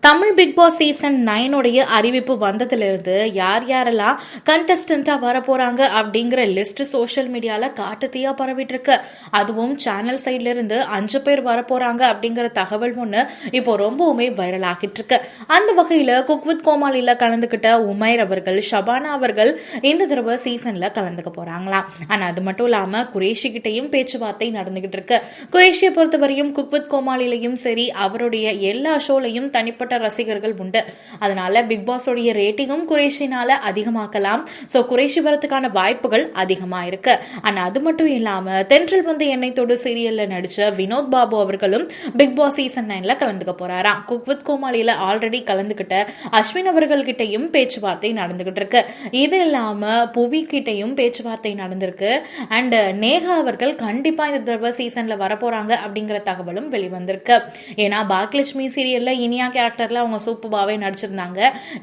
Tamil big Boss season 9 அறிவிப்பு வந்ததிலிருந்து யார் யாரெல்லாம் கண்டஸ்டண்டா வரப்போறாங்க அப்படிங்கிற லிஸ்ட் சோஷியல் மீடியால காட்டுத்தீயா பரவிட்டு இருக்கு. அதுவும் சேனல் சைட்ல இருந்து 5 பேர் வரப்போறாங்க அப்படிங்கிற தகவல் ஒண்ணு இப்போ ரொம்பவுமே வைரல் ஆகிட்டு இருக்கு. அந்த வகையில குக் வித் கோமாளில கலந்துகிட்ட உமைர் அவர்கள், ஷபானா அவர்கள் இந்த தடவை சீசன்ல கலந்துக்க போறாங்களாம். ஆனா அது மட்டும் இல்லாம குரேஷி கிட்டையும் பேச்சுவார்த்தை நடந்துகிட்டு இருக்கு. குரேஷியை பொறுத்தவரையும் குக் வித் கோமாளிலையும் சரி, அவருடைய எல்லா ஷோலையும் தனிப்பட்ட ரசிகர்கள் உண்டு. அதனால பிக் பாஸோடைய ரேட்டிங்கும் குரேஷினால அதிகமாக்கலாம். சோ குரேஷி வரதுக்கான வாய்ப்புகள் அதிகமா இருக்கு. ஆனா அது மட்டும் இல்லாம தென்றல் வந்து என்னை தொடு சீரியல்ல நடிச்ச வினோத் பாபு அவர்களும் பிக் பாஸ் சீசன் 9ல கலந்துக்க போறாராம். குக் வித் கோமாளியில ஆல்ரெடி கலந்துகிட்ட அஸ்வின் அவர்கள் கிட்டையும் பேச்சுவார்த்தை நடந்துகிட்டு இருக்கு. இது இல்லாம புவி கிட்டையும் பேச்சுவார்த்தை நடந்திருக்கு. அண்ட் நேஹா அவர்கள் கண்டிப்பா இந்த தடவை சீசன்ல வரப்போறாங்க அப்படிங்கிற தகவலும் வெளிவந்திருக்கு. ஏன்னா பாக்யலட்சுமி சீரியல்ல இனியா கேரக்டர்ல அவங்க சூப்பர்பாவே நடிச்சிருந்தாங்க.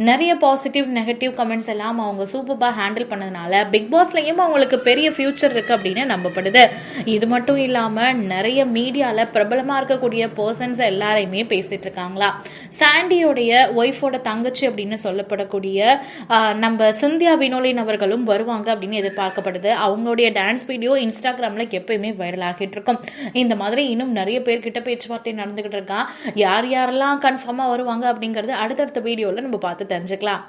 நிறைய பாசிட்டிவ் நெகட்டிவ் கமெண்ட்ஸ் எல்லாம் அவங்க சூப்பர்பா ஹேண்டில் பண்ணதுனால பிக் பாஸ்லயும் அவங்களுக்கு பெரிய ஃபியூச்சர் இருக்கு அப்படின்னு நம்பப்படுது. இது மட்டும் இல்லாம நிறைய மீடியால பிரபலமா இருக்கக்கூடிய பர்சன்ஸ் எல்லாரையுமே பேசிட்டு இருக்காங்களா. சாண்டியோடைய ஒய்ஃபோட தங்கச்சி அப்படின்னு சொல்லப்படக்கூடிய நம்ம சிந்தியா வினோலின் அவர்களும் வருவாங்க அப்படின்னு எதிர்பார்க்கப்படுது. அவங்களுடைய டான்ஸ் வீடியோ இன்ஸ்டாகிராம்ல எப்பயுமே வைரல் ஆகிட்டு இருக்கும். இந்த மாதிரி இன்னும் நிறைய பேர்கிட்ட பேச்சுவார்த்தை நடந்துகிட்டு இருக்கா. யார் யாரெல்லாம் கன்ஃபார்மா வருவாங்க அப்படிங்கறது அடுத்தடுத்த வீடியோல நம்ம பார்த்து தெரிஞ்சுக்கலாம்.